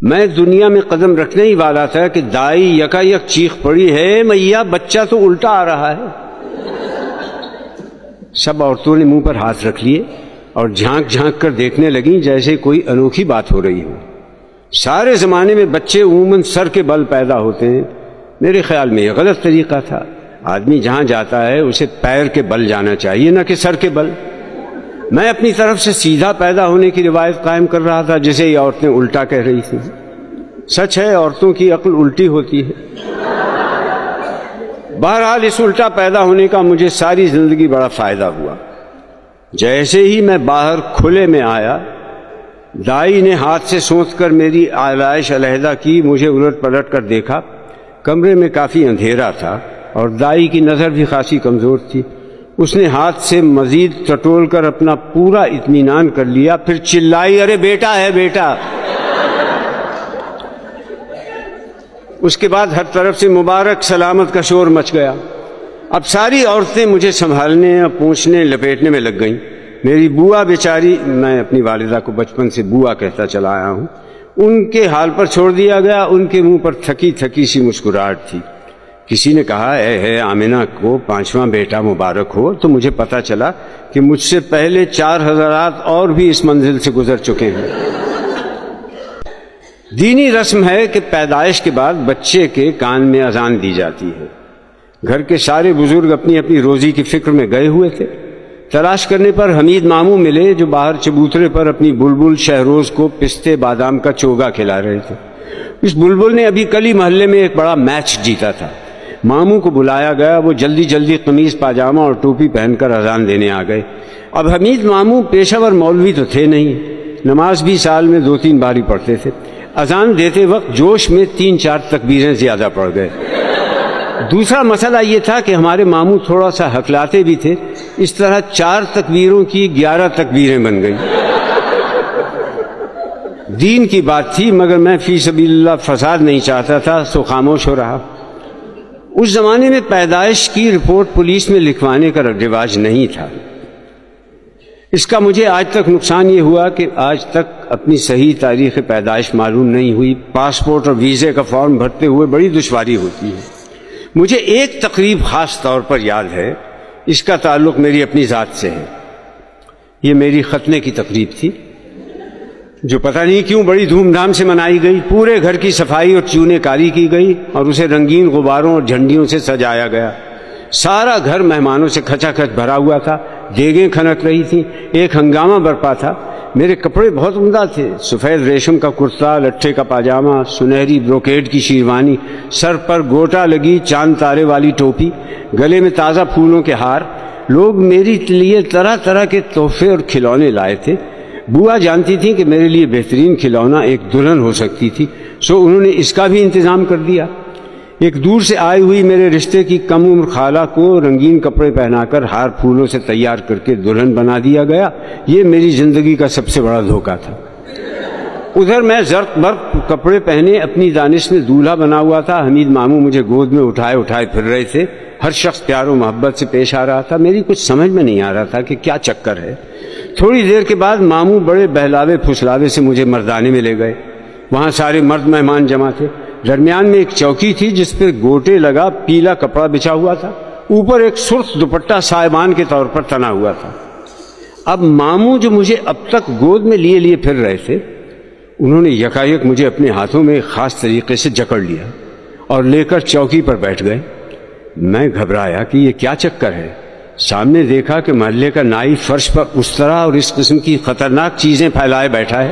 میں دنیا میں قدم رکھنے ہی والا تھا کہ دائی یکا یک چیخ پڑی ہے میاں بچہ تو الٹا آ رہا ہے۔ سب عورتوں نے منہ پر ہاتھ رکھ لیے اور جھانک جھانک کر دیکھنے لگیں جیسے کوئی انوکھی بات ہو رہی ہو۔ سارے زمانے میں بچے عموماً سر کے بل پیدا ہوتے ہیں، میرے خیال میں یہ غلط طریقہ تھا۔ آدمی جہاں جاتا ہے اسے پیر کے بل جانا چاہیے نہ کہ سر کے بل۔ میں اپنی طرف سے سیدھا پیدا ہونے کی روایت قائم کر رہا تھا جسے یہ عورتیں الٹا کہہ رہی تھیں۔ سچ ہے عورتوں کی عقل الٹی ہوتی ہے۔ بہرحال اس الٹا پیدا ہونے کا مجھے ساری زندگی بڑا فائدہ ہوا۔ جیسے ہی میں باہر کھلے میں آیا، دائی نے ہاتھ سے سونت کر میری آلائش علیحدہ کی۔ مجھے الٹ پلٹ کر دیکھا، کمرے میں کافی اندھیرا تھا اور دائی کی نظر بھی خاصی کمزور تھی۔ اس نے ہاتھ سے مزید ٹٹول کر اپنا پورا اطمینان کر لیا، پھر چلائی، ارے بیٹا ہے بیٹا۔ اس کے بعد ہر طرف سے مبارک سلامت کا شور مچ گیا۔ اب ساری عورتیں مجھے سنبھالنے اور پوچھنے لپیٹنے میں لگ گئیں۔ میری بوا بیچاری، میں اپنی والدہ کو بچپن سے بوا کہتا چلا آیا ہوں، ان کے حال پر چھوڑ دیا گیا۔ ان کے منہ پر تھکی تھکی سی مسکراہٹ تھی۔ کسی نے کہا اے آمنہ کو 5واں بیٹا مبارک ہو، تو مجھے پتا چلا کہ مجھ سے پہلے 4 حضرات اور بھی اس منزل سے گزر چکے ہیں۔ دینی رسم ہے کہ پیدائش کے بعد بچے کے کان میں اذان دی جاتی ہے۔ گھر کے سارے بزرگ اپنی اپنی روزی کی فکر میں گئے ہوئے تھے۔ تلاش کرنے پر حمید ماموں ملے جو باہر چبوترے پر اپنی بلبل شہروز کو پستے بادام کا چوگا کھلا رہے تھے۔ اس بلبل نے ابھی کل ہی محلے میں ایک بڑا میچ جیتا تھا۔ ماموں کو بلایا گیا، وہ جلدی جلدی قمیض پاجامہ اور ٹوپی پہن کر اذان دینے آ گئے۔ اب حمید ماموں پیشہ ور مولوی تو تھے نہیں، نماز بھی سال میں 2-3 بار ہی پڑھتے تھے۔ اذان دیتے وقت جوش میں 3-4 تکبیریں زیادہ پڑ گئے۔ دوسرا مسئلہ یہ تھا کہ ہمارے ماموں تھوڑا سا ہکلاتے بھی تھے، اس طرح 4 تکبیروں کی 11 تکبیریں بن گئیں۔ دین کی بات تھی مگر میں فی سبیل اللہ فساد نہیں چاہتا تھا، سو خاموش ہو رہا۔ اس زمانے میں پیدائش کی رپورٹ پولیس میں لکھوانے کا رواج نہیں تھا۔ اس کا مجھے آج تک نقصان یہ ہوا کہ آج تک اپنی صحیح تاریخ پیدائش معلوم نہیں ہوئی۔ پاسپورٹ اور ویزے کا فارم بھرتے ہوئے بڑی دشواری ہوتی ہے۔ مجھے ایک تقریب خاص طور پر یاد ہے، اس کا تعلق میری اپنی ذات سے ہے۔ یہ میری ختنے کی تقریب تھی جو پتہ نہیں کیوں بڑی دھوم دھام سے منائی گئی۔ پورے گھر کی صفائی اور چونے کاری کی گئی اور اسے رنگین غباروں اور جھنڈیوں سے سجایا گیا۔ سارا گھر مہمانوں سے کھچا کھچ بھرا ہوا تھا، دیگیں کھنک رہی تھیں، ایک ہنگامہ برپا تھا۔ میرے کپڑے بہت عمدہ تھے، سفید ریشم کا کرتا، لٹھے کا پاجامہ، سنہری بروکیڈ کی شیروانی، سر پر گوٹا لگی چاند تارے والی ٹوپی، گلے میں تازہ پھولوں کے ہار۔ لوگ میری لیے طرح طرح کے تحفے اور کھلونے لائے تھے۔ بوا جانتی تھیں کہ میرے لیے بہترین کھلونا ایک دلہن ہو سکتی تھی، سو انہوں نے اس کا بھی انتظام کر دیا۔ ایک دور سے آئی ہوئی میرے رشتے کی کم عمر خالہ کو رنگین کپڑے پہنا کر ہار پھولوں سے تیار کر کے دلہن بنا دیا گیا۔ یہ میری زندگی کا سب سے بڑا دھوکہ تھا۔ ادھر میں زرق برق کپڑے پہنے اپنی دانش میں دولہا بنا ہوا تھا۔ حمید ماموں مجھے گود میں اٹھائے پھر رہے تھے۔ ہر شخص پیار و محبت سے پیش آ رہا تھا۔ میری کچھ سمجھ میں نہیں آ رہا تھا کہ کیا چکر ہے۔ تھوڑی دیر کے بعد ماموں بڑے بہلاوے پھسلاوے سے مجھے مردانے میں لے گئے۔ وہاں سارے مرد مہمان جمع تھے۔ درمیان میں ایک چوکی تھی جس پر گوٹے لگا پیلا کپڑا بچھا ہوا تھا، اوپر ایک سرخ دوپٹہ سائبان کے طور پر تنا ہوا تھا۔ اب ماموں جو مجھے اب تک گود میں لیے پھر رہے تھے، انہوں نے یکایک مجھے اپنے ہاتھوں میں ایک خاص طریقے سے جکڑ لیا اور لے کر چوکی پر بیٹھ گئے۔ میں گھبرایا کہ یہ کیا چکر ہے۔ سامنے دیکھا کہ محلے کا نائی فرش پر اس طرح اور اس قسم کی خطرناک چیزیں پھیلائے بیٹھا ہے۔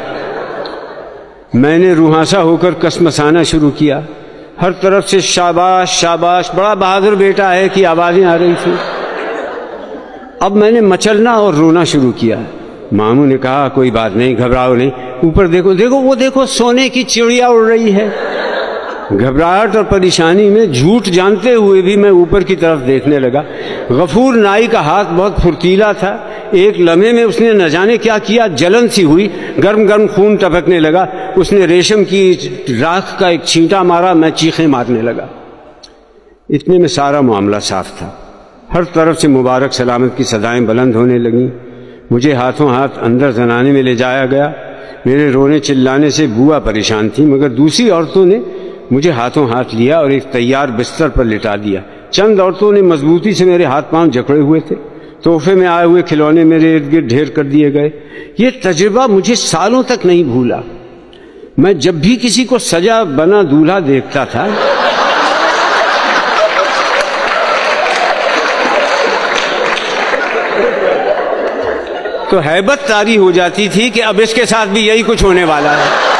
میں نے روحانسا ہو کر کسمسانا شروع کیا۔ ہر طرف سے شاباش شاباش، بڑا بہادر بیٹا ہے کی آوازیں آ رہی تھیں۔ اب میں نے مچلنا اور رونا شروع کیا۔ ماموں نے کہا کوئی بات نہیں، گھبراؤ نہیں، اوپر دیکھو دیکھو، وہ دیکھو سونے کی چڑیا اڑ رہی ہے۔ گھبراہٹ اور پریشانی میں جھوٹ جانتے ہوئے بھی میں اوپر کی طرف دیکھنے لگا۔ غفور نائی کا ہاتھ بہت پھرتیلا تھا۔ ایک لمحے میں اس نے نہ جانے کیا کیا، جلن سی ہوئی، گرم گرم خون ٹپکنے لگا۔ اس نے ریشم کی راکھ کا ایک چھینٹا مارا، میں چیخیں مارنے لگا۔ اتنے میں سارا معاملہ صاف تھا۔ ہر طرف سے مبارک سلامت کی صدائیں بلند ہونے لگیں۔ مجھے ہاتھوں ہاتھ اندر زنانے میں لے جایا گیا۔ میرے رونے چلانے سے بوا پریشان تھی، مگر دوسری عورتوں نے مجھے ہاتھوں ہاتھ لیا اور ایک تیار بستر پر لٹا دیا۔ چند عورتوں نے مضبوطی سے میرے ہاتھ پاؤں جکڑے ہوئے تھے۔ تحفے میں آئے ہوئے کھلونے میرے ارد گرد ڈھیر کر دیے گئے۔ یہ تجربہ مجھے سالوں تک نہیں بھولا۔ میں جب بھی کسی کو سجا بنا دولہا دیکھتا تھا تو ہیبت طاری ہو جاتی تھی کہ اب اس کے ساتھ بھی یہی کچھ ہونے والا ہے۔